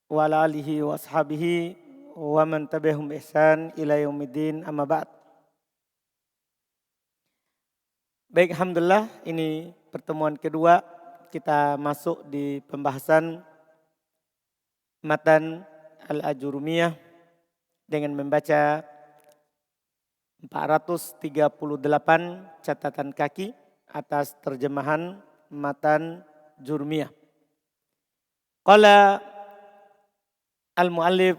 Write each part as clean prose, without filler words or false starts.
wa ala alihi wa ashabihi wa man tabi'ahum ihsan ila yaumiddin, amma ba'd. Baik, alhamdulillah ini pertemuan kedua kita masuk di pembahasan matan Al-Ajurumiyah dengan membaca 438 catatan kaki atas terjemahan matan Jurumiyah. Qala al-muallif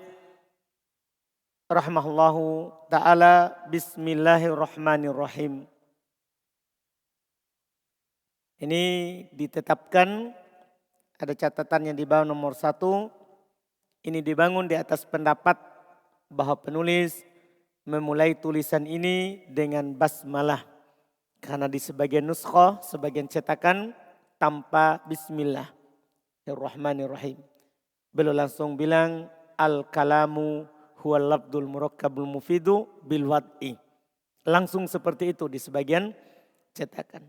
rahimahullahu ta'ala, bismillahirrahmanirrahim. Ini ditetapkan, ada catatan yang di bawah nomor 1. Ini dibangun di atas pendapat bahwa penulis memulai tulisan ini dengan basmalah. Karena di sebagian nuskhah, sebagian cetakan tanpa bismillah. Ar-Rahmanir-Rahim. Beliau langsung bilang al-kalamu huwal lafdul murakkabul mufidu bil wad'i. Langsung seperti itu di sebagian cetakan.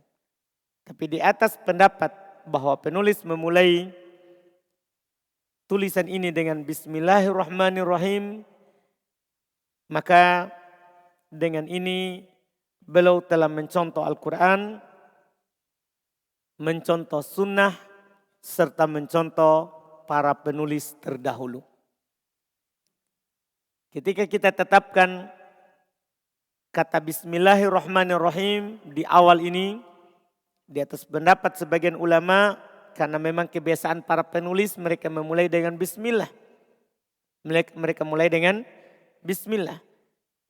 Tapi di atas pendapat bahwa penulis memulai tulisan ini dengan bismillahirrahmanirrahim, maka dengan ini beliau telah mencontoh Al-Quran, mencontoh sunnah, serta mencontoh para penulis terdahulu. Ketika kita tetapkan kata bismillahirrahmanirrahim di awal ini, di atas pendapat sebagian ulama, karena memang kebiasaan para penulis mereka memulai dengan bismillah. Mereka mulai dengan bismillah.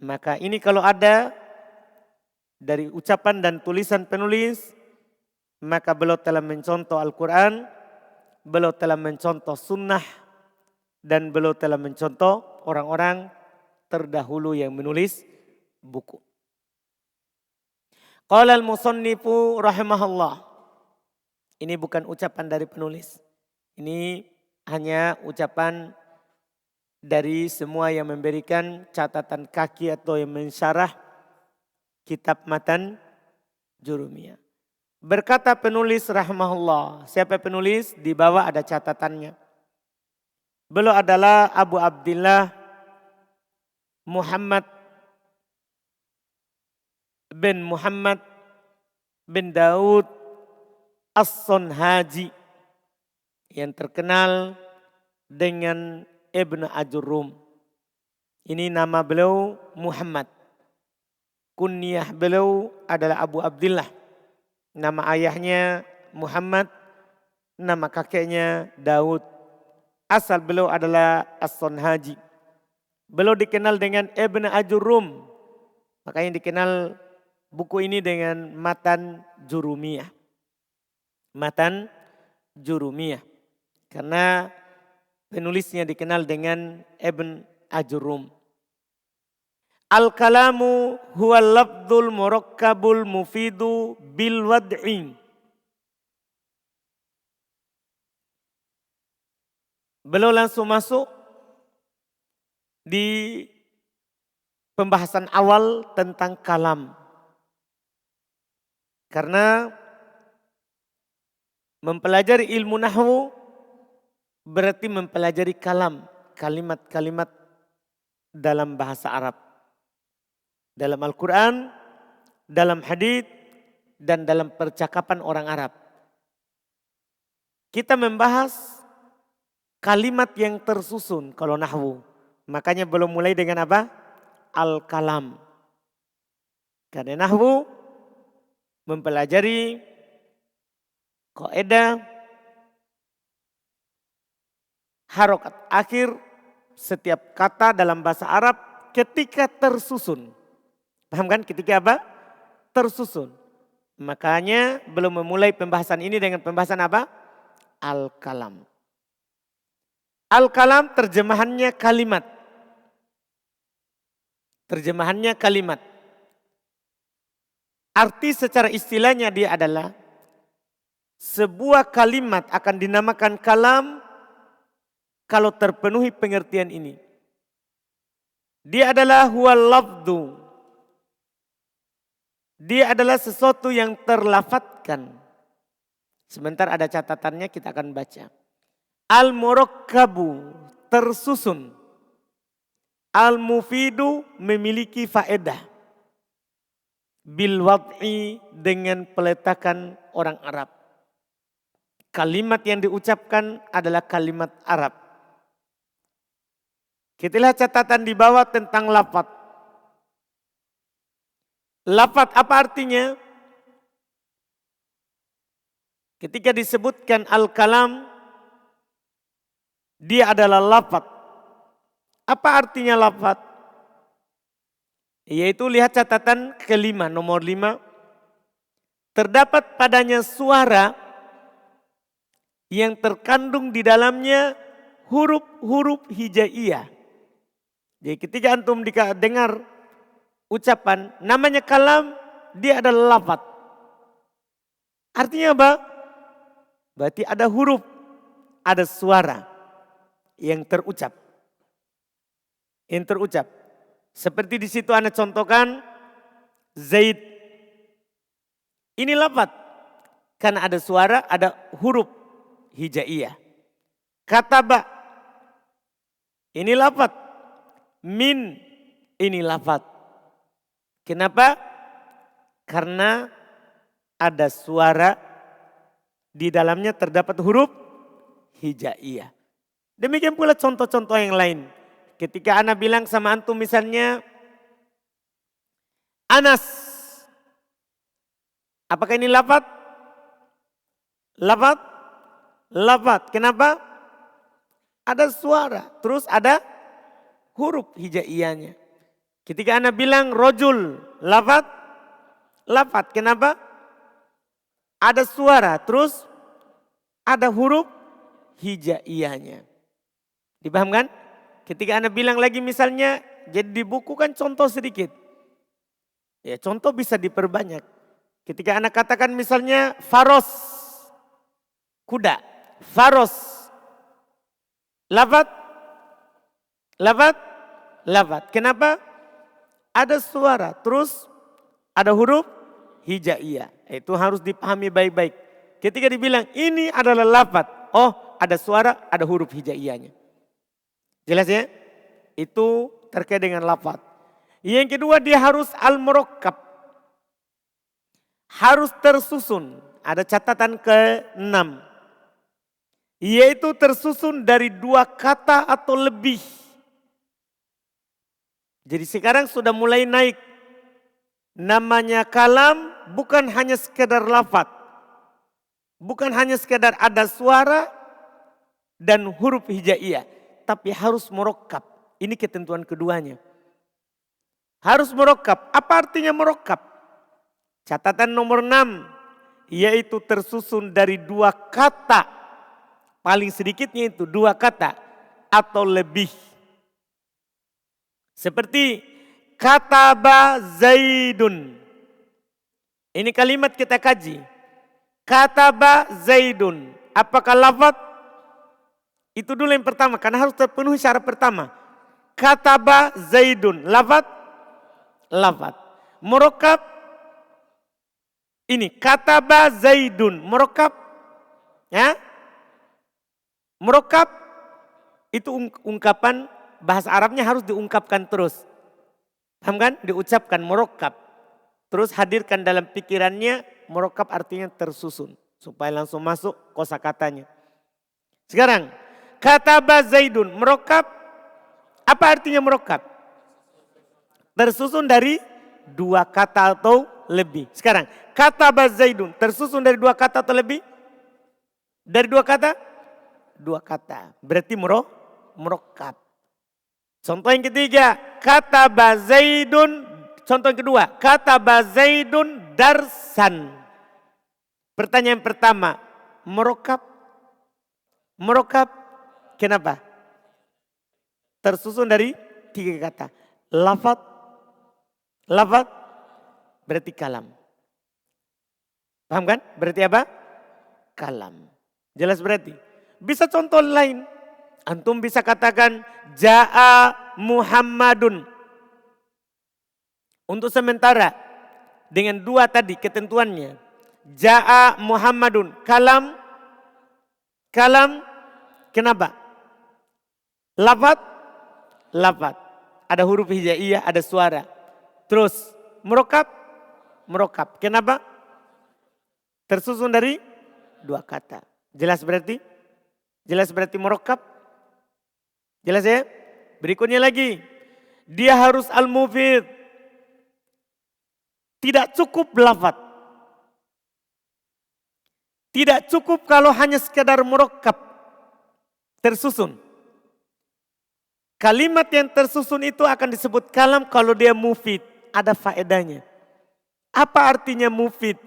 Maka ini kalau ada dari ucapan dan tulisan penulis, maka beliau telah mencontoh Al-Quran, beliau telah mencontoh sunnah, dan beliau telah mencontoh orang-orang terdahulu yang menulis buku. Qala al-musannifu rahimahullah. Ini bukan ucapan dari penulis. Ini hanya ucapan dari semua yang memberikan catatan kaki atau yang mensyarah kitab matan Jurumiyah. Berkata penulis rahimahullah. Siapa penulis? Di bawah ada catatannya. Beliau adalah Abu Abdillah Muhammad bin Daud As-Sonhaji, yang terkenal dengan Ibn Ajurrum. Ini nama beliau Muhammad. Kunyah beliau adalah Abu Abdillah. Nama ayahnya Muhammad, nama kakeknya Daud. Asal beliau adalah As-Sonhaji. Beliau dikenal dengan Ibn Ajurrum. Makanya dikenal buku ini dengan matan Jurumiyah. Matan Jurumiyah. Karena penulisnya dikenal dengan Ibn Ajurrum. Al-kalamu huwal lafdul murakkabul mufidu bil wad'i. Beliau langsung masuk di pembahasan awal tentang kalam. Karena mempelajari ilmu nahwu berarti mempelajari kalam, kalimat-kalimat dalam bahasa Arab. Dalam Al-Quran, dalam hadits, dan dalam percakapan orang Arab. Kita membahas kalimat yang tersusun kalau nahwu. Makanya belum mulai dengan apa? Al-kalam. Karena nahwu mempelajari kaidah harokat akhir setiap kata dalam bahasa Arab ketika tersusun. Paham kan? Ketika apa? Tersusun. Makanya belum memulai pembahasan ini dengan pembahasan apa? Al-kalam. Al-kalam terjemahannya kalimat. Terjemahannya kalimat. Arti secara istilahnya dia adalah sebuah kalimat akan dinamakan kalam kalau terpenuhi pengertian ini. Dia adalah huwal lafdu. Dia adalah sesuatu yang terlafatkan. Sebentar ada catatannya kita akan baca. Al-murakkabu, tersusun. Al-mufidu memiliki faedah. Bil wad'i dengan peletakan orang Arab. Kalimat yang diucapkan adalah kalimat Arab. Kita lihat catatan di bawah tentang lafaz. Lafaz apa artinya? Ketika disebutkan al-kalam, dia adalah lafaz. Apa artinya lafaz? Yaitu lihat catatan kelima, nomor 5. Terdapat padanya suara yang terkandung di dalamnya huruf-huruf hijaiyah. Jadi ketika antum dengar ucapan namanya kalam, dia adalah lafaz. Artinya apa? Berarti ada huruf, ada suara yang terucap. Yang terucap. Seperti di situ Anda contohkan Zaid. Ini lafaz. Karena ada suara, ada huruf hijaiyah. Kataba. Ini lafaz. Min. Ini lafaz. Kenapa? Karena ada suara, di dalamnya terdapat huruf hijaiyah. Demikian pula contoh-contoh yang lain. Ketika Ana bilang sama antum misalnya Anas. Apakah ini lafaz? Lafaz? Lafaz. Kenapa? Ada suara, terus ada huruf hijaiyahnya. Ketika Ana bilang rojul, lafaz? Lafaz. Kenapa? Ada suara, terus ada huruf hijaiyahnya. Dipahamkan? Ketika Anda bilang lagi misalnya, jadi di buku kan contoh sedikit. Ya contoh bisa diperbanyak. Ketika Anda katakan misalnya faros, kuda, faros. Lafaz? Lafaz? Lafaz. Kenapa? Ada suara, terus ada huruf hijaiyah. Itu harus dipahami baik-baik. Ketika dibilang ini adalah lafaz, oh ada suara, ada huruf hijaiyahnya. Jelas ya? Itu terkait dengan lafaz. Yang kedua dia harus al-murakkab. Harus tersusun. Ada catatan ke-6. Yaitu tersusun dari 2 kata atau lebih. Jadi sekarang sudah mulai naik. Namanya kalam bukan hanya sekedar lafaz. Bukan hanya sekedar ada suara dan huruf hijaiyah. Tapi harus murakkab. Ini ketentuan keduanya. Harus murakkab. Apa artinya murakkab? Catatan nomor 6. Yaitu tersusun dari 2 kata. Paling sedikitnya itu 2 kata. Atau lebih. Seperti kataba Zaidun. Ini kalimat kita kaji. Kataba Zaidun. Apakah lafaz? Itu dulu yang pertama, karena harus terpenuhi syarat pertama. Kataba Zaidun, lafaz? Lafaz. Murakkab? Ini, kataba Zaidun, murakkab? Ya? Murakkab? Itu ungkapan, bahasa Arabnya harus diungkapkan terus. Paham kan? Diucapkan murakkab. Terus hadirkan dalam pikirannya, murakkab artinya tersusun. Supaya langsung masuk kosakatanya. Sekarang, kataba Zaidun, murakkab. Apa artinya murakkab? Tersusun dari 2 kata atau lebih. Sekarang, kataba Zaidun tersusun dari 2 kata atau lebih? Dari 2 kata? 2 kata. Berarti murakkab. Contoh yang ketiga, kataba Zaidun. Contoh yang kedua, kataba Zaidun darsan. Pertanyaan pertama, murakkab? Murakkab? Kenapa? Tersusun dari 3 kata. Lafaz, lafaz berarti kalam. Paham kan? Berarti apa? Kalam. Jelas berarti. Bisa contoh lain. Antum bisa katakan Ja'a Muhammadun. Untuk sementara dengan 2 tadi ketentuannya. Ja'a Muhammadun. Kalam. Kalam. Kenapa? Lafat, lafat. Ada huruf hijaiyah, ada suara. Terus murokab, murokab. Kenapa? Tersusun dari dua kata. Jelas berarti? Jelas berarti murokab? Jelas ya? Berikutnya lagi. Dia harus al-mufid. Tidak cukup lafat. Tidak cukup kalau hanya sekedar murokab. Tersusun. Kalimat yang tersusun itu akan disebut kalam kalau dia mufid. Ada faedahnya. Apa artinya mufid?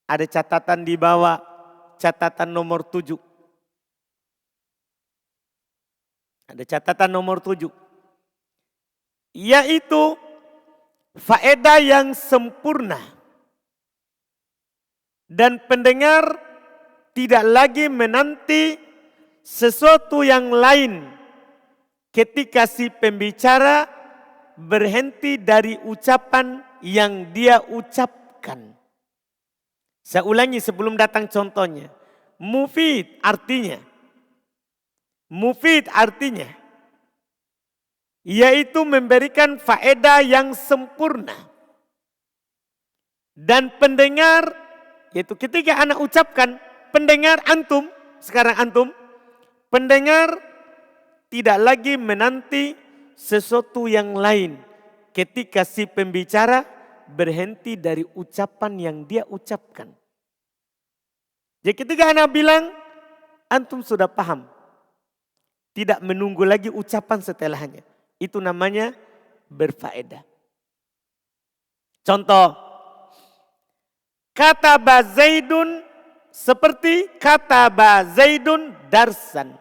Ada catatan di bawah. Catatan nomor 7. Ada catatan nomor 7. Yaitu faedah yang sempurna. Dan pendengar tidak lagi menanti sesuatu yang lain. Ketika si pembicara berhenti dari ucapan yang dia ucapkan. Saya ulangi sebelum datang contohnya. Mufid artinya. Mufid artinya. Yaitu memberikan faedah yang sempurna. Dan pendengar, yaitu ketika anak ucapkan, pendengar antum, sekarang antum, pendengar tidak lagi menanti sesuatu yang lain ketika si pembicara berhenti dari ucapan yang dia ucapkan. Jadi ketika anak bilang, antum sudah paham. Tidak menunggu lagi ucapan setelahnya. Itu namanya berfaedah. Contoh, kata Zaidun seperti kata Zaidun darsan.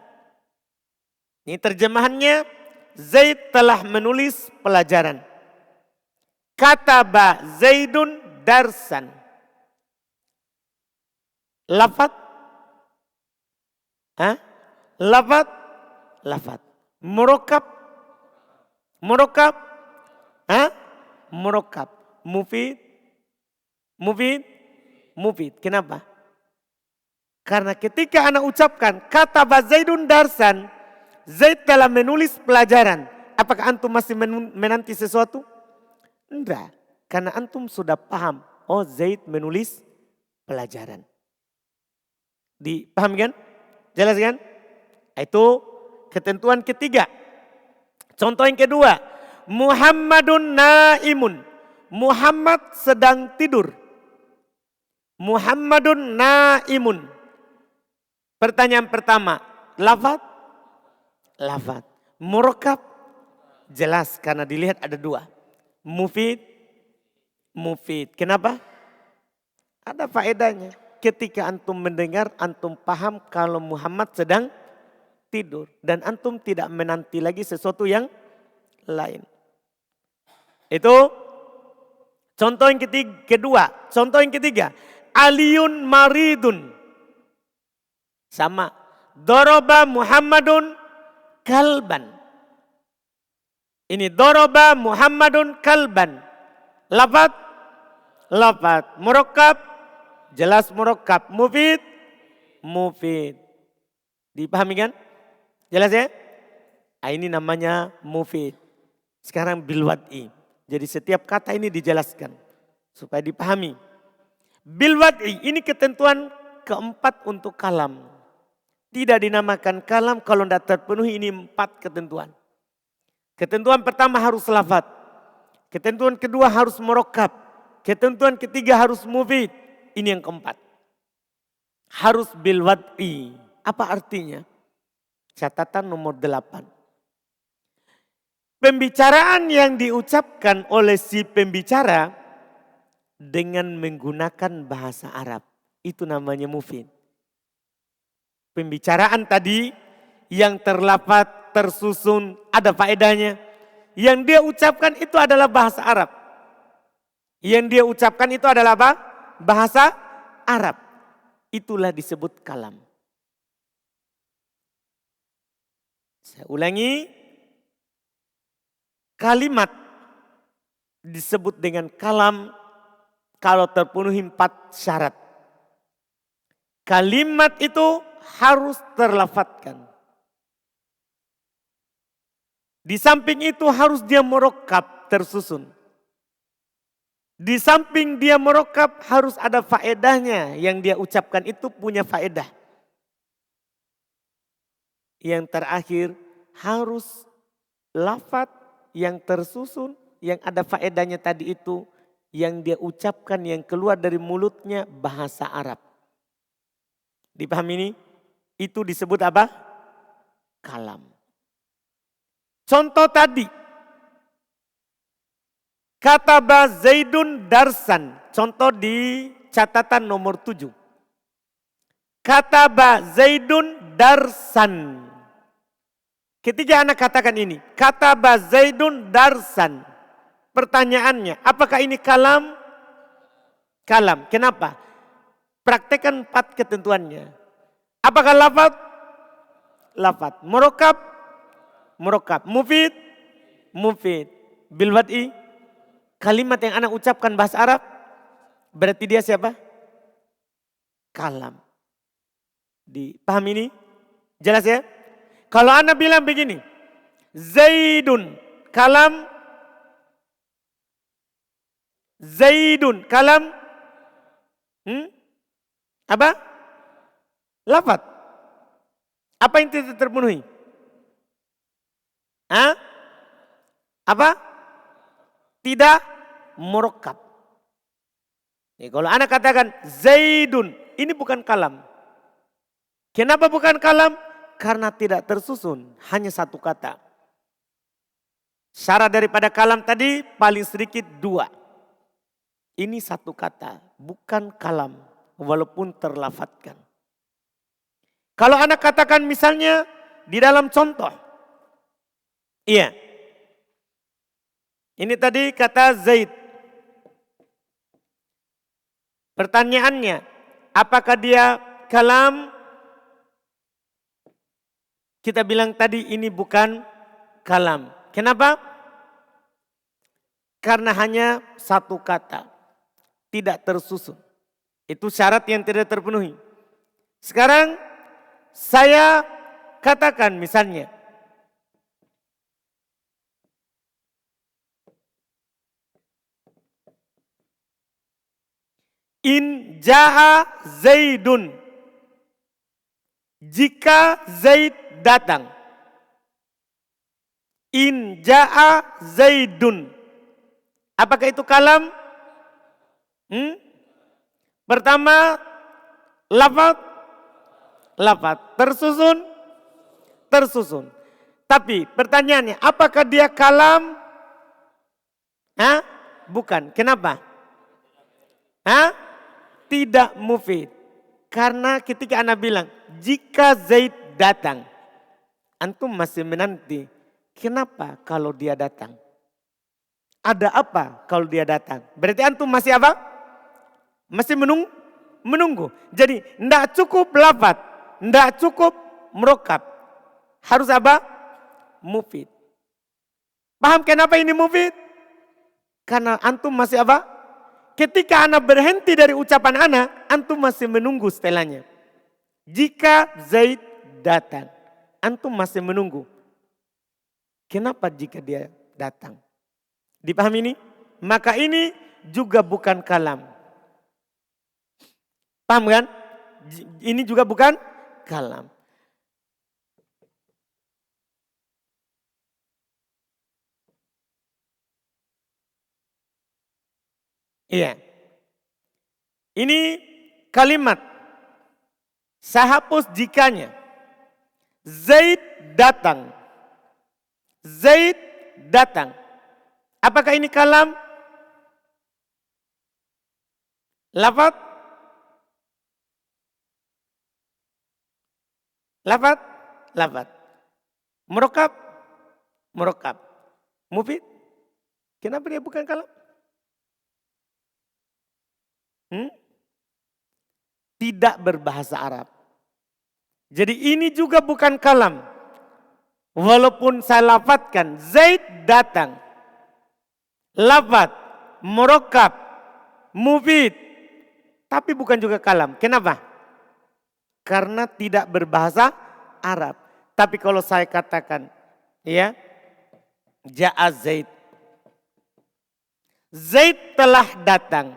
Ini terjemahannya, Zaid telah menulis pelajaran. Kataba Zaidun darsan. Lafat? Lafat? Lafat. Murokab? Murokab? Murokab. Mufid? Mufid? Mufid. Kenapa? Karena ketika anak ucapkan kataba Zaidun darsan, Zaid telah menulis pelajaran. Apakah antum masih menanti sesuatu? Enggak. Karena antum sudah paham. Oh, Zaid menulis pelajaran. Dipaham kan? Jelas kan? Itu ketentuan ketiga. Contoh yang kedua. Muhammadun naimun. Muhammad sedang tidur. Muhammadun naimun. Pertanyaan pertama. Lafaz? Lafaz. Murokab? Jelas karena dilihat ada dua. Mufid? Mufid. Kenapa? Ada faedahnya. Ketika antum mendengar, antum paham kalau Muhammad sedang tidur. Dan antum tidak menanti lagi sesuatu yang lain. Itu contoh yang kedua. Contoh yang ketiga. Aliyun maridun. Sama. Doroba Muhammadun kalban. Ini doroba Muhammadun kalban. Lafat? Lafat. Murokab? Jelas murokab. Mufid? Mufid. Dipahami kan? Jelas ya? Ini namanya mufid. Sekarang bilwad'i. Jadi setiap kata ini dijelaskan. Supaya dipahami. Bilwad'i ini ketentuan keempat untuk kalam. Tidak dinamakan kalam kalau tidak terpenuhi ini 4 ketentuan. Ketentuan pertama harus lafaz. Ketentuan kedua harus murokab. Ketentuan ketiga harus mufid. Ini yang keempat. Harus bilwad'i. Apa artinya? Catatan nomor 8. Pembicaraan yang diucapkan oleh si pembicara dengan menggunakan bahasa Arab. Itu namanya mufid. Pembicaraan tadi yang terlafaz, tersusun, ada faedahnya. Yang dia ucapkan itu adalah bahasa Arab. Yang dia ucapkan itu adalah apa? Bahasa Arab. Itulah disebut kalam. Saya ulangi. Kalimat disebut dengan kalam kalau terpenuhi 4 syarat. Kalimat itu harus terlafadzkan. Di samping itu harus dia merokap tersusun. Di samping dia merokap harus ada faedahnya yang dia ucapkan itu punya faedah. Yang terakhir harus lafaz yang tersusun yang ada faedahnya tadi itu yang dia ucapkan yang keluar dari mulutnya bahasa Arab. Dipahami ini? Itu disebut apa? Kalam. Contoh tadi. Kataba Zaidun darsan. Contoh di catatan nomor 7. Kataba Zaidun darsan. Ketika anak katakan ini. Kataba Zaidun darsan. Pertanyaannya, apakah ini kalam? Kalam. Kenapa? Praktekkan 4 ketentuannya. Apakah lafaz? Lafaz. Merokap? Merokap. Mufid? Mufid. Bilwad'i? Kalimat yang anak ucapkan bahasa Arab? Berarti dia siapa? Kalam. Dipahami ini? Jelas ya? Kalau anak bilang begini. Zaidun. Kalam. Zaidun. Kalam. Apa? Lafaz. Apa yang tidak terpenuhi? Apa? Tidak merokap. Kalau anak katakan Zaidun, ini bukan kalam. Kenapa bukan kalam? Karena tidak tersusun, hanya satu kata. Syarat daripada kalam tadi paling sedikit 2. Ini satu kata, bukan kalam, walaupun terlafatkan. Kalau anak katakan misalnya di dalam contoh. Iya. Ini tadi kata Zaid. Pertanyaannya, apakah dia kalam? Kita bilang tadi ini bukan kalam. Kenapa? Karena hanya satu kata. Tidak tersusun. Itu syarat yang tidak terpenuhi. Sekarang saya katakan misalnya. In ja'a Zaidun. Jika Zaid datang. In ja'a Zaidun. Apakah itu kalam? Pertama, lafaz. Lafaz. Tersusun? Tersusun. Tapi pertanyaannya, apakah dia kalam? Bukan. Kenapa? Tidak mufid. Karena ketika anak bilang, jika Zaid datang. Antum masih menanti. Kenapa kalau dia datang? Ada apa kalau dia datang? Berarti antum masih apa? Masih menunggu. Jadi tidak cukup lafaz. Tidak cukup merokap. Harus apa? Mufid. Paham kenapa ini mufid? Karena antum masih apa? Ketika anak berhenti dari ucapan anak, antum masih menunggu setelahnya. Jika Zaid datang, antum masih menunggu. Kenapa jika dia datang? Dipahami ini? Maka ini juga bukan kalam. Paham kan? Ini juga bukan kalam. Iya. Ini kalimat. Saya hapus jikanya. Zaid datang. Zaid datang. Apakah ini kalam? Lafaz? Lafaz? Lafaz. Merokap? Merokap. Mufid? Kenapa dia bukan kalam? Tidak berbahasa Arab. Jadi ini juga bukan kalam. Walaupun saya lafadzkan Zaid datang. Lafaz, merokap, mufid. Tapi bukan juga kalam. Kenapa? Karena tidak berbahasa Arab. Tapi kalau saya katakan, ya, Ja'a Zaid. Zaid telah datang.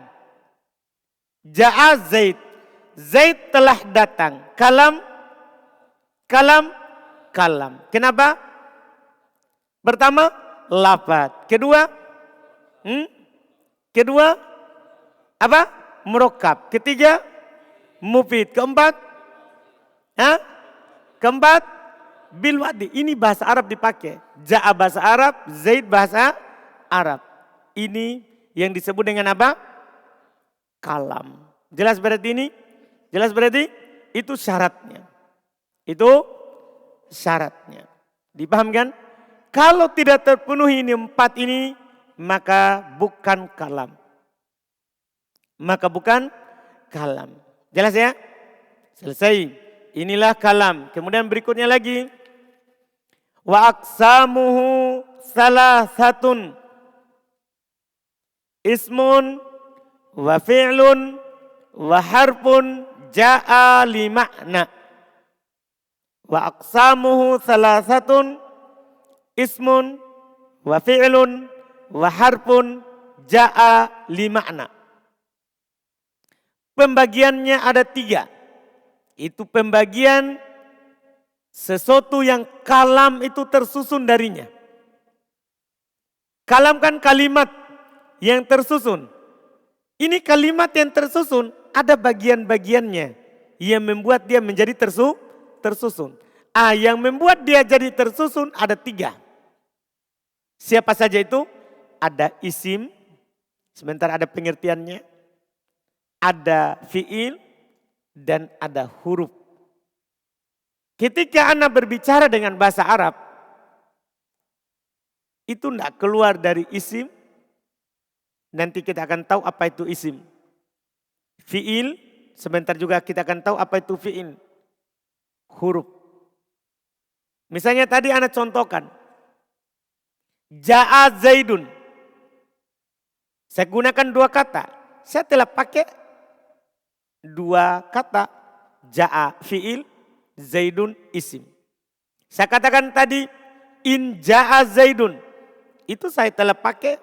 Ja'a Zaid. Zaid telah datang. Kalam. Kenapa? Pertama, lafaz. Kedua, apa? Murokkab. Ketiga, mufid. Keempat, bil wadi. Ini bahasa Arab dipakai. Ja'a bahasa Arab, Zaid bahasa Arab. Ini yang disebut dengan apa? Kalam. Jelas berarti ini? Jelas berarti itu syaratnya. Itu syaratnya. Dipahamkan? Kalau tidak terpenuhi ini 4 ini, maka bukan kalam. Maka bukan kalam. Jelas ya? Selesai. Inilah kalam. Kemudian berikutnya lagi. Wa aqsamuhu salasatun. Ismun wa fi'lun wa harfun ja'a li makna. Wa aqsamuhu salasatun. Ismun wa fi'lun wa harfun ja'a li makna. Pembagiannya ada 3. Itu pembagian sesuatu yang kalam itu tersusun darinya. Kalam kan kalimat yang tersusun. Ini kalimat yang tersusun ada bagian-bagiannya yang membuat dia menjadi tersusun. Yang membuat dia jadi tersusun ada 3. Siapa saja itu? Ada isim, sebentar ada pengertiannya. Ada fiil dan ada huruf. Ketika Anda berbicara dengan bahasa Arab, itu tidak keluar dari isim. Nanti kita akan tahu apa itu isim. Fiil, sebentar juga kita akan tahu apa itu fiil. Huruf. Misalnya tadi Anda contohkan. Ja'a Zaidun. Saya gunakan 2 kata. Saya telah pakai 2 kata. Ja'a fi'il, Zaidun isim. Saya katakan tadi in ja'a Zaidun. Itu saya telah pakai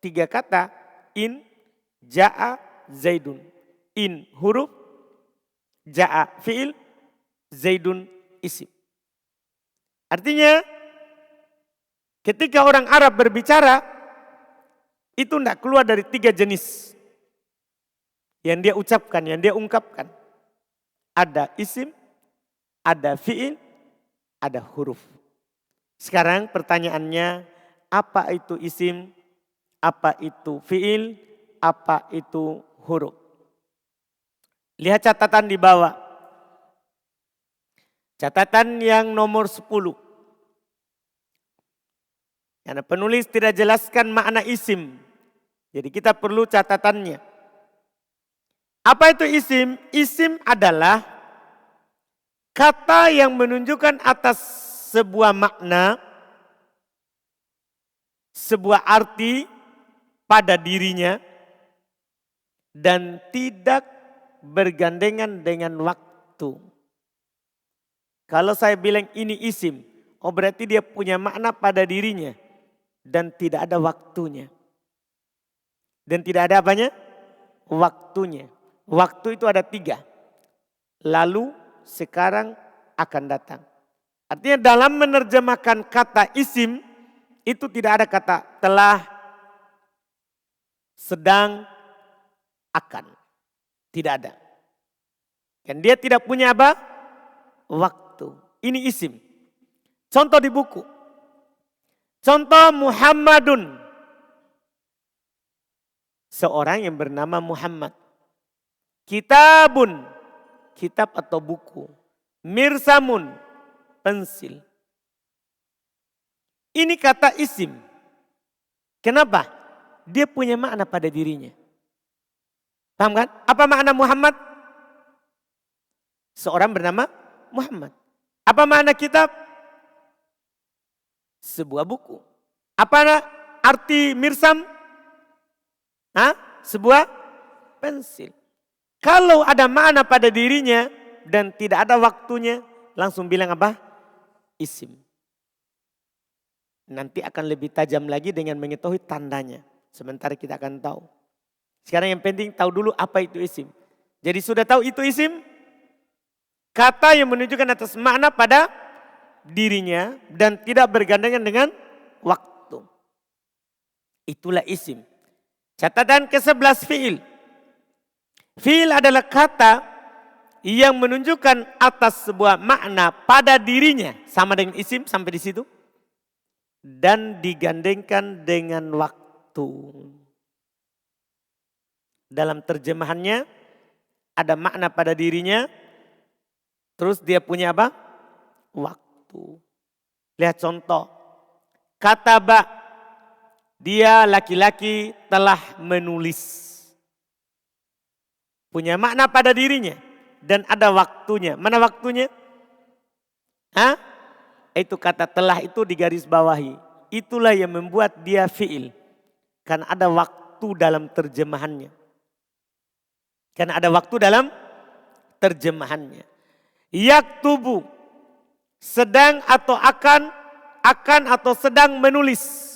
3 kata. In ja'a Zaidun. In huruf, ja'a fi'il, Zaidun isim. Artinya ketika orang Arab berbicara, itu tidak keluar dari 3 jenis. Yang dia ucapkan, yang dia ungkapkan. Ada isim, ada fi'il, ada huruf. Sekarang pertanyaannya, apa itu isim, apa itu fi'il, apa itu huruf. Lihat catatan di bawah. Catatan yang nomor 10. Karena penulis tidak jelaskan makna isim. Jadi kita perlu catatannya. Apa itu isim? Isim adalah kata yang menunjukkan atas sebuah makna, sebuah arti pada dirinya dan tidak bergandengan dengan waktu. Kalau saya bilang ini isim, berarti dia punya makna pada dirinya. Dan tidak ada waktunya. Dan tidak ada apanya? Waktunya. Waktu itu ada 3. Lalu, sekarang, akan datang. Artinya dalam menerjemahkan kata isim, itu tidak ada kata telah, sedang, akan. Tidak ada. Dan dia tidak punya apa? Waktu. Ini isim. Contoh di buku. Contoh Muhammadun. Seorang yang bernama Muhammad. Kitabun. Kitab atau buku. Mirsamun. Pensil. Ini kata isim. Kenapa? Dia punya makna pada dirinya. Paham kan? Apa makna Muhammad? Seorang bernama Muhammad. Apa makna kitab? Sebuah buku. Apa arti mirsam? Sebuah pensil. Kalau ada makna pada dirinya dan tidak ada waktunya, langsung bilang apa? Isim. Nanti akan lebih tajam lagi dengan mengetahui tandanya. Sementara kita akan tahu. Sekarang yang penting tahu dulu apa itu isim. Jadi sudah tahu itu isim. Kata yang menunjukkan atas makna pada dirinya dan tidak bergandengan dengan waktu. Itulah isim. Catatan ke-11 fi'il. Fi'il adalah kata yang menunjukkan atas sebuah makna pada dirinya. Sama dengan isim sampai di situ. Dan digandengkan dengan waktu. Dalam terjemahannya ada makna pada dirinya. Terus dia punya apa? Waktu. Lihat contoh. Kata ba. Dia laki-laki telah menulis. Punya makna pada dirinya. Dan ada waktunya. Mana waktunya? Hah? Itu kata telah itu digarisbawahi. Itulah yang membuat dia fi'il. Karena ada waktu dalam terjemahannya. Karena ada waktu dalam terjemahannya. Yaktubu. Sedang atau akan atau sedang menulis.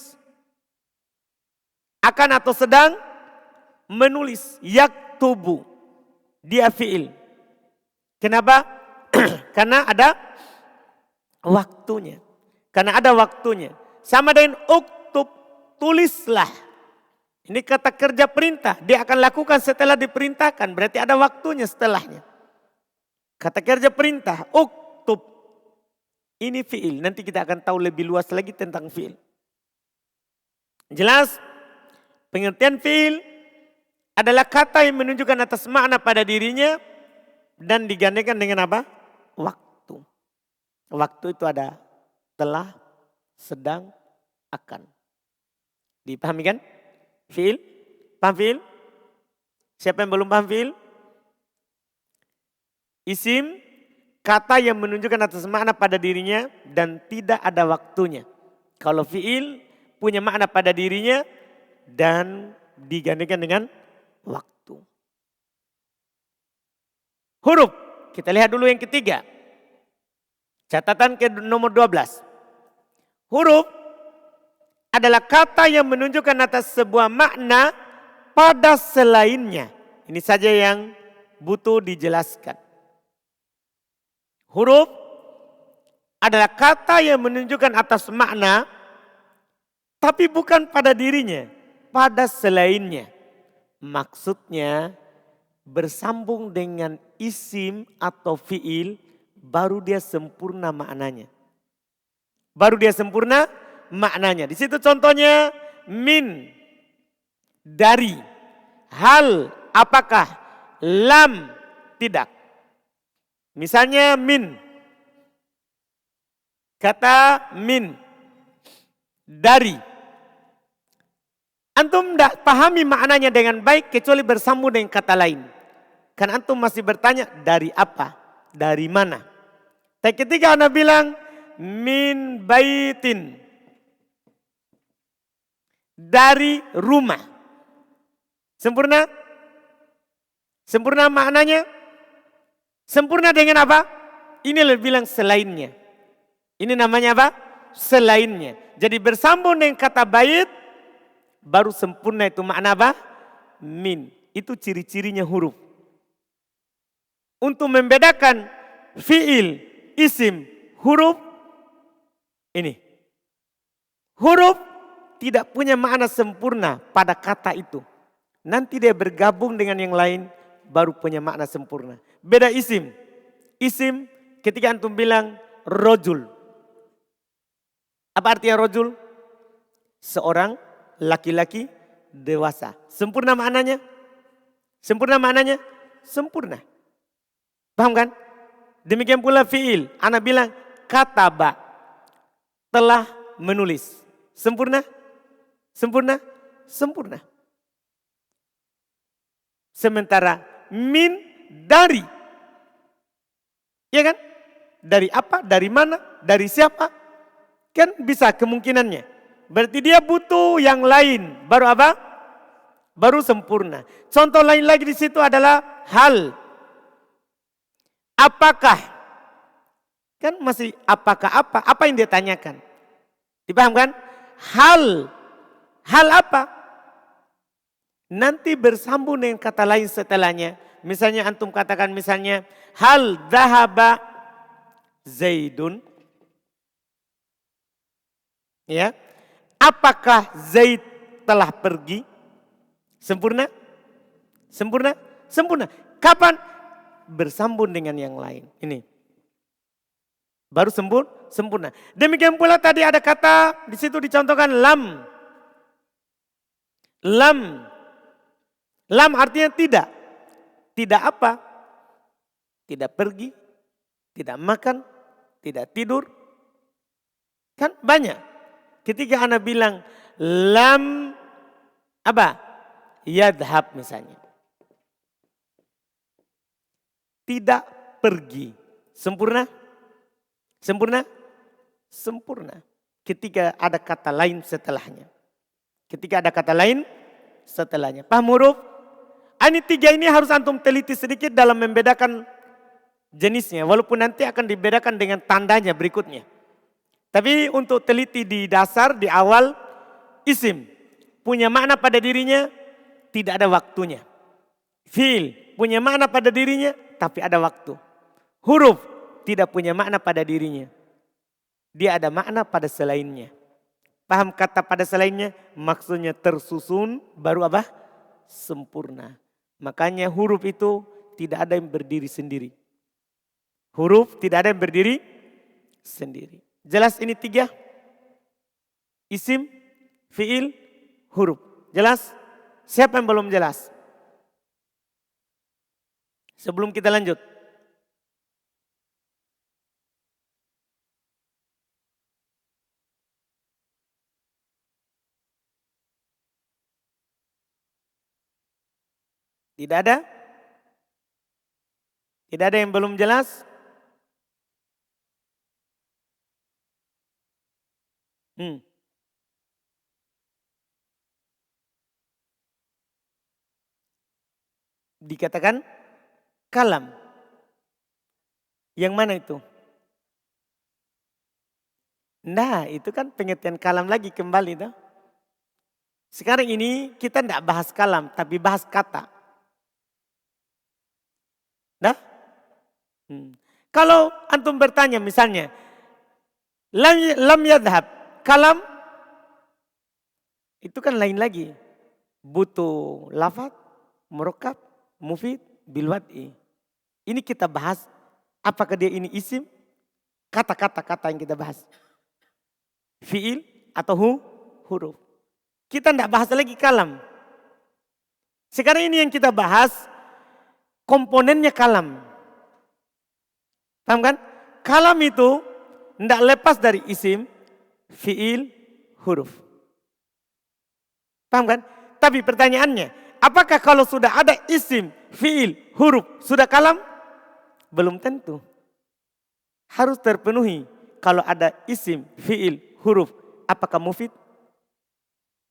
Akan atau sedang menulis. Yaktubu. Dia fi'il. Kenapa? Karena ada waktunya. Karena ada waktunya. Sama dengan uktub, tulislah. Ini kata kerja perintah. Dia akan lakukan setelah diperintahkan. Berarti ada waktunya setelahnya. Kata kerja perintah, uktub. Ini fi'il. Nanti kita akan tahu lebih luas lagi tentang fi'il. Jelas? Pengertian fi'il adalah kata yang menunjukkan atas makna pada dirinya dan digandengkan dengan apa? Waktu. Waktu itu ada telah, sedang, akan. Dipahami kan? Fi'il? Paham fi'il? Siapa yang belum paham fi'il? Isim, kata yang menunjukkan atas makna pada dirinya dan tidak ada waktunya. Kalau fi'il punya makna pada dirinya dan digandengkan dengan waktu. Huruf, kita lihat dulu yang ketiga. Catatan ke nomor 12. Huruf adalah kata yang menunjukkan atas sebuah makna pada selainnya. Ini saja yang butuh dijelaskan. Huruf adalah kata yang menunjukkan atas makna tapi bukan pada dirinya, pada selainnya. Maksudnya bersambung dengan isim atau fi'il baru dia sempurna maknanya. Baru dia sempurna maknanya. Di situ contohnya min, dari, hal, apakah, lam, tidak. Misalnya min. Kata min, dari. Antum tidak pahami maknanya dengan baik kecuali bersambung dengan kata lain. Kan antum masih bertanya dari apa? Dari mana? Tapi ketika anda bilang min baitin. Dari rumah. Sempurna? Sempurna maknanya? Sempurna dengan apa? Ini lebih bilang selainnya. Ini namanya apa? Selainnya. Jadi bersambung dengan kata bait. Baru sempurna itu makna apa? Min. Itu ciri-cirinya huruf. Untuk membedakan fi'il, isim, huruf. Ini. Huruf tidak punya makna sempurna pada kata itu. Nanti dia bergabung dengan yang lain baru punya makna sempurna. Beda isim. Isim ketika antum bilang rojul. Apa artinya rojul? Seorang laki-laki dewasa. Sempurna maknanya? Sempurna maknanya? Sempurna. Paham kan? Demikian pula fi'il. Ana bilang kataba. Telah menulis. Sempurna? Sempurna? Sempurna. Sementara min, dari. Ya kan? Dari apa? Dari mana? Dari siapa? Kan bisa kemungkinannya. Berarti dia butuh yang lain. Baru apa? Baru sempurna. Contoh lain lagi di situ adalah hal. Apakah? Kan masih apakah apa? Apa yang dia tanyakan? Dipahamkan? Hal. Hal apa? Nanti bersambung dengan kata lain setelahnya. Misalnya antum katakan misalnya hal dhahaba Zaidun. Ya. Apakah Zaid telah pergi? Sempurna? Sempurna? Sempurna. Kapan? Bersambung dengan yang lain. Ini. Baru sempurna. Demikian pula tadi ada kata di situ dicontohkan lam. Lam. Lam artinya tidak. Tidak apa? Tidak pergi, tidak makan, tidak tidur. Kan banyak. Ketika anak bilang lam apa? Yadhab misalnya. Tidak pergi. Sempurna? Sempurna? Sempurna. Ketika ada kata lain setelahnya. Ketika ada kata lain setelahnya. Paham huruf? Ini tiga ini harus antum teliti sedikit dalam membedakan jenisnya. Walaupun nanti akan dibedakan dengan tandanya berikutnya. Tapi untuk teliti di dasar, di awal, isim. Punya makna pada dirinya, tidak ada waktunya. Fi'il punya makna pada dirinya, tapi ada waktu. Huruf tidak punya makna pada dirinya. Dia ada makna pada selainnya. Paham kata pada selainnya? Maksudnya tersusun, baru apa? Sempurna. Makanya huruf itu tidak ada yang berdiri sendiri. Huruf tidak ada yang berdiri sendiri. Jelas ini tiga? Isim, fi'il, huruf. Jelas? Siapa yang belum jelas? Sebelum kita lanjut. Tidak ada? Tidak ada yang belum jelas? Dikatakan kalam. Yang mana itu? Nah, itu kan pengertian kalam lagi kembali. Tuh. Sekarang ini kita tidak bahas kalam, tapi bahas kata. Nah? Kalau antum bertanya misalnya, lam yadhab, kalam, itu kan lain lagi. Butuh lafaz, murakkab, mufid, bilwad'i. Ini kita bahas, apakah dia ini isim? Kata-kata yang kita bahas. Fi'il atau huruf. Kita tidak bahas lagi kalam. Sekarang ini yang kita bahas, komponennya kalam. Paham kan? Kalam itu tidak lepas dari isim, fi'il, huruf. Paham kan? Tapi pertanyaannya, apakah kalau sudah ada isim, fi'il, huruf, sudah kalam? Belum tentu. Harus terpenuhi. Kalau ada isim, fi'il, huruf, apakah mufid?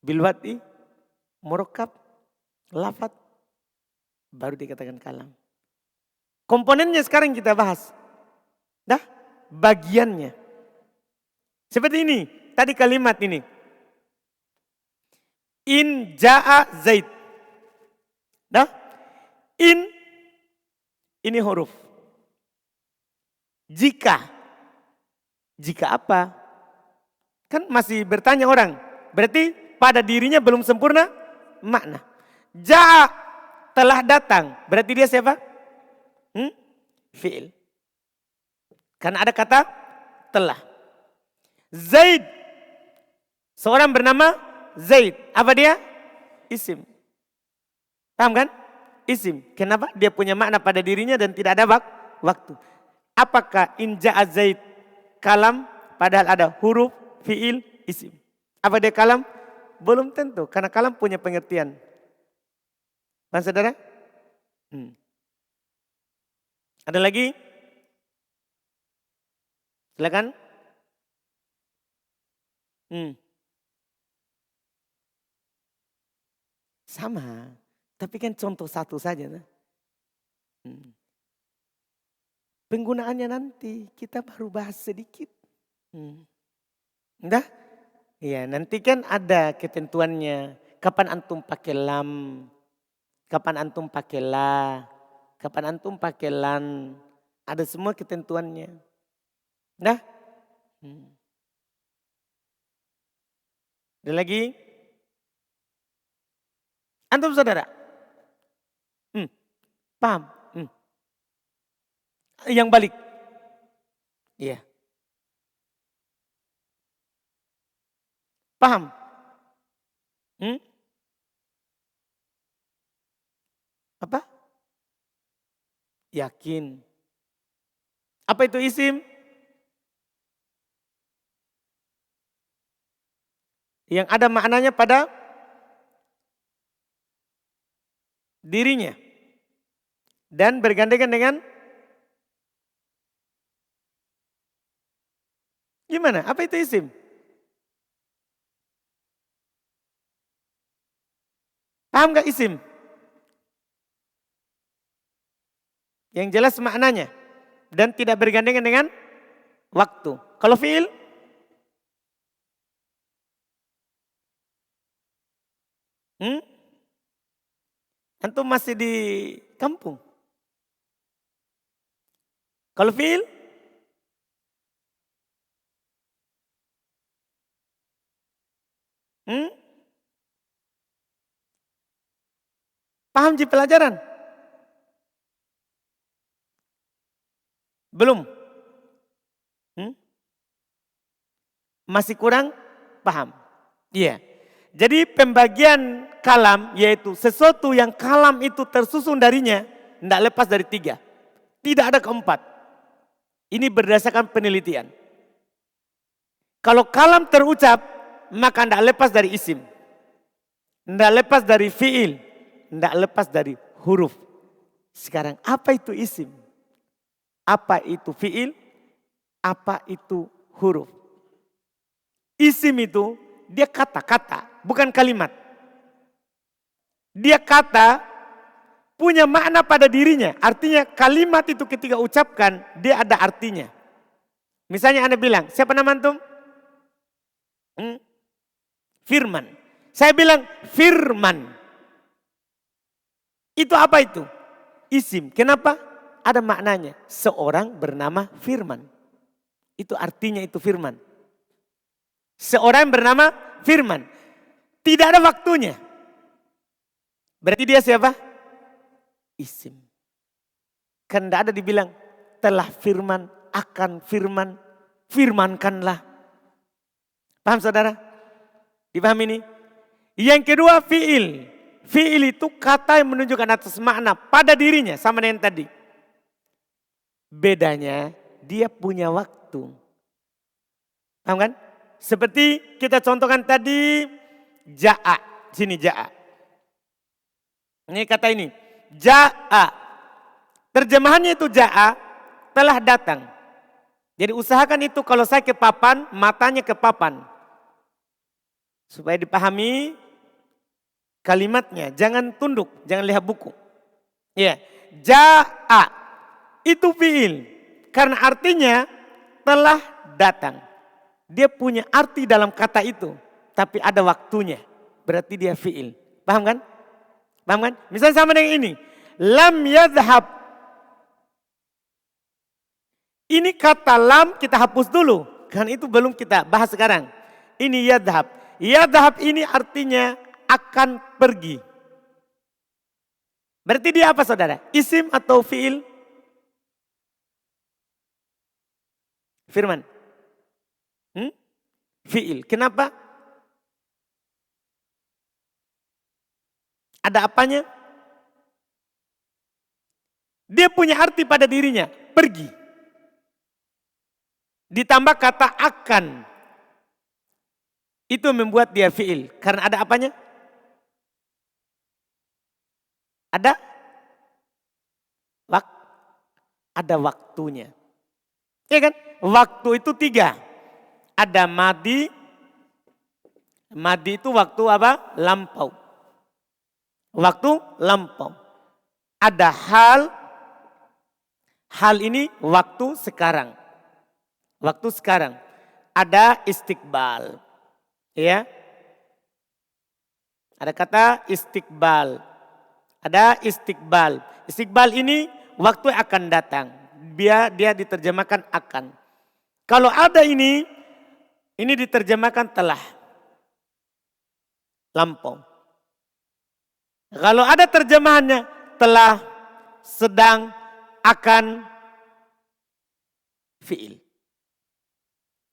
Bilwad'i, murakkab, lafaz, baru dikatakan kalam. Komponennya sekarang kita bahas. Dah, bagiannya. Seperti ini, tadi kalimat ini. In ja'a Zaid. Dah, ini huruf. Jika apa? Kan masih bertanya orang. Berarti pada dirinya belum sempurna makna. Ja'a telah datang. Berarti dia siapa? Fi'il. Karena ada kata telah. Zaid. Seorang bernama Zaid. Apa dia? Isim. Paham kan? Isim. Kenapa? Dia punya makna pada dirinya dan tidak ada waktu. Apakah in ja'a Zaid kalam? Padahal ada huruf, fi'il, isim. Apa dia kalam? Belum tentu. Karena kalam punya pengertian. Paham saudara? Ada lagi? Silakan. Sama. Tapi kan contoh satu saja. Penggunaannya nanti kita baru bahas sedikit. Udah? Iya, nanti kan ada ketentuannya. Kapan antum pakai lam, kapan antum pakai la, kapan antum pakai lan. Ada semua ketentuannya. Nah, ada lagi? Antum saudara? Paham? Yang balik. Iya. Paham? Apa? Yakin. Apa itu isim? Yang ada maknanya pada dirinya. Dan bergandengan dengan gimana? Apa itu isim? Paham gak isim? Yang jelas maknanya. Dan tidak bergandengan dengan waktu. Kalau fi'il? Antum masih di kampung. Kalau fi'il? Paham di pelajaran? Belum? Masih kurang paham? Iya. Jadi pembagian kalam yaitu sesuatu yang kalam itu tersusun darinya tidak lepas dari 3. Tidak ada keempat. Ini berdasarkan penelitian. Kalau kalam terucap maka tidak lepas dari isim. Tidak lepas dari fi'il. Tidak lepas dari huruf. Sekarang apa itu isim? Apa itu fi'il? Apa itu huruf? Isim itu dia kata-kata, bukan kalimat. Dia kata punya makna pada dirinya. Artinya kalimat itu ketika ucapkan dia ada artinya. Misalnya Anda bilang, siapa nama antum? Firman. Saya bilang firman. Itu apa itu? Isim. Kenapa? Ada maknanya. Seorang bernama Firman. Itu artinya itu firman. Seorang bernama Firman. Tidak ada waktunya. Berarti dia siapa? Isim. Kan tidak ada dibilang telah firman, akan firman, firmankanlah. Paham saudara? Dipaham ini? Yang kedua fi'il. Fi'il itu kata yang menunjukkan atas makna pada dirinya sama dengan tadi. Bedanya dia punya waktu. Paham kan? Seperti kita contohkan tadi ja'a. Sini ja'a. Ini kata ini. Ja'a. Terjemahannya itu ja'a telah datang. Jadi usahakan itu kalau saya ke papan, matanya ke papan. Supaya dipahami kalimatnya. Jangan tunduk, jangan lihat buku. Ya, ja'a itu fi'il. Karena artinya telah datang. Dia punya arti dalam kata itu. Tapi ada waktunya. Berarti dia fi'il. Paham kan? Paham kan? Misalnya sama dengan ini. Lam yadhab. Ini kata lam kita hapus dulu. Karena itu belum kita bahas sekarang. Ini yadhab. Yadhab ini artinya akan pergi. Berarti dia apa saudara? Isim atau fi'il? Firman. Fi'il. Kenapa? Ada apanya? Dia punya arti pada dirinya. Pergi. Ditambah kata akan. Itu membuat dia fi'il. Karena ada apanya? Ada? Ada waktunya. Ya kan? Waktu itu 3. Ada madi. Madi itu waktu apa? Lampau. Waktu lampau. Ada hal. Hal ini waktu sekarang. Waktu sekarang. Ada istiqbal. Ya. Ada kata istiqbal. Ada istiqbal. Istiqbal ini waktu akan datang. Dia diterjemahkan akan. Kalau ada ini diterjemahkan telah. Lampau. Kalau ada terjemahannya telah, sedang, akan, fiil.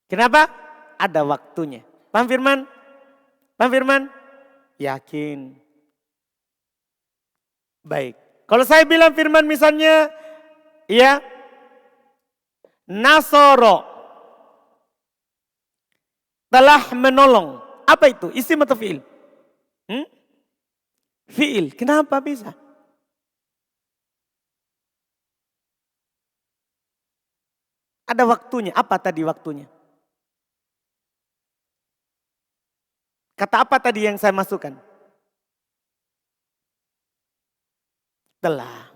Kenapa? Ada waktunya. Paham firman? Paham firman? Yakin. Baik. Kalau saya bilang firman misalnya, ya, Nasoro telah menolong. Apa itu? Isim atau fiil? Fiil. Kenapa bisa? Ada waktunya. Apa tadi waktunya? Kata apa tadi yang saya masukkan? Telah.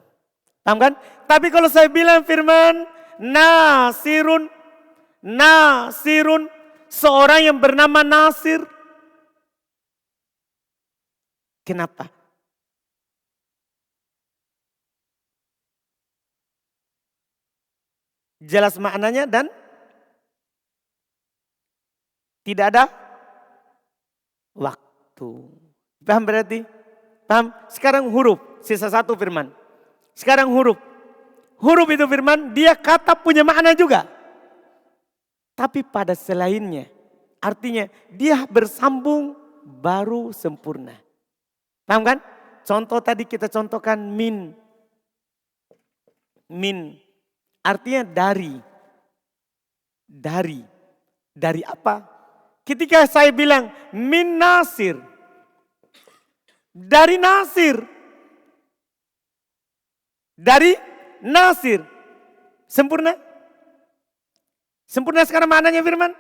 Paham kan? Tapi kalau saya bilang firman Nasirun, Nasirun, seorang yang bernama Nasir. Kenapa? Jelas maknanya dan tidak ada waktu. Paham berarti? Paham? Sekarang huruf, sisa satu firman. Sekarang huruf. Huruf itu firman, dia kata punya makna juga. Tapi pada selainnya, artinya dia bersambung baru sempurna. Paham kan? Contoh tadi kita contohkan min. Min. Artinya dari. Dari. Dari apa? Ketika saya bilang min Nasir. Dari Nasir. Dari Nasir. Sempurna? Sempurna sekarang maknanya firman?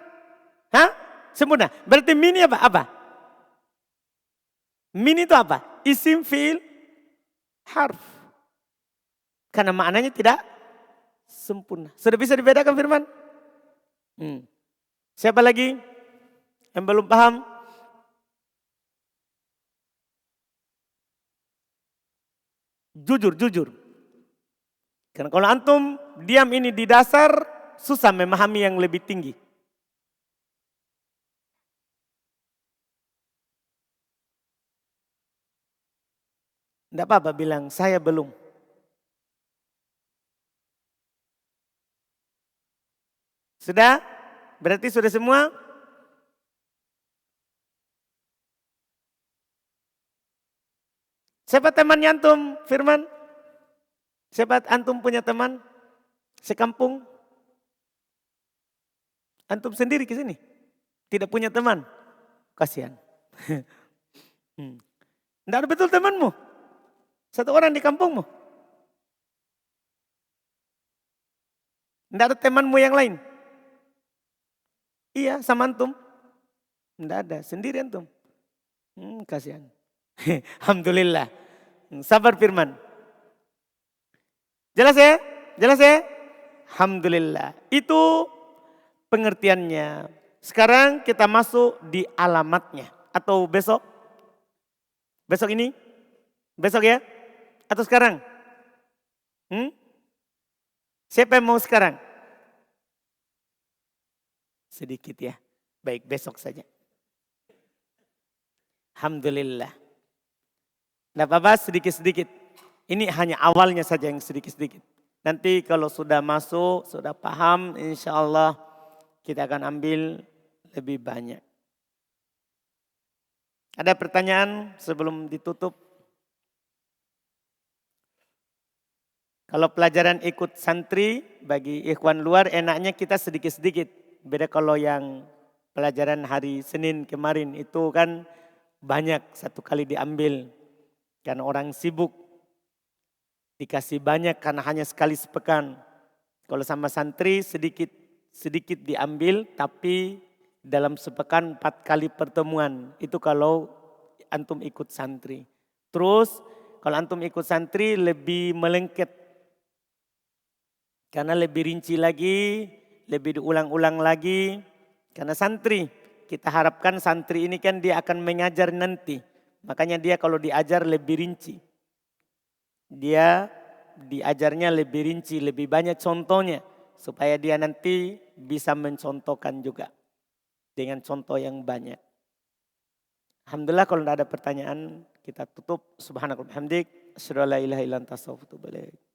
Hah? Sempurna. Berarti min apa? Apa? Min itu apa? Isim, fiil, harf. Karena maknanya tidak sempurna. Sudah bisa dibedakan firman? Siapa lagi yang belum paham? Jujur, jujur. Karena kalau antum diam ini di dasar, susah memahami yang lebih tinggi. Tidak apa-apa bilang, saya belum. Sudah? Berarti sudah semua? Siapa temannya antum, Firman? Siapa antum punya teman? Sekampung? Antum sendiri ke sini? Tidak punya teman? Kasihan. Tidak ada betul temanmu? Satu orang di kampungmu? Tidak ada temanmu yang lain? Iya, sama antum? Tidak ada, sendiri antum. Kasihan. Alhamdulillah. Sabar Firman. Jelas ya? Jelas ya? Alhamdulillah. Itu pengertiannya. Sekarang kita masuk di alamatnya. Atau besok? Besok ini? Besok ya? Atau sekarang? Siapa yang mau sekarang? Sedikit ya. Baik, besok saja. Alhamdulillah. Tidak apa-apa, sedikit-sedikit. Ini hanya awalnya saja yang sedikit-sedikit. Nanti kalau sudah masuk, sudah paham, insya Allah kita akan ambil lebih banyak. Ada pertanyaan sebelum ditutup? Kalau pelajaran ikut santri, bagi ikhwan luar enaknya kita sedikit-sedikit. Beda kalau yang pelajaran hari Senin kemarin itu kan banyak satu kali diambil. Karena orang sibuk. Dikasih banyak karena hanya sekali sepekan. Kalau sama santri sedikit diambil tapi dalam sepekan 4 kali pertemuan. Itu kalau antum ikut santri. Terus kalau antum ikut santri lebih melengket. Karena lebih rinci lagi, lebih diulang-ulang lagi. Karena santri kita harapkan santri ini kan dia akan mengajar nanti. Makanya dia kalau diajar lebih rinci. Dia diajarnya lebih rinci, lebih banyak contohnya. Supaya dia nanti bisa mencontohkan juga. Dengan contoh yang banyak. Alhamdulillah kalau tidak ada pertanyaan kita tutup. Subhanakallahumma hamdik. Asyhadu an la ilaha illa anta astaghfiruka wa atubu ilaik.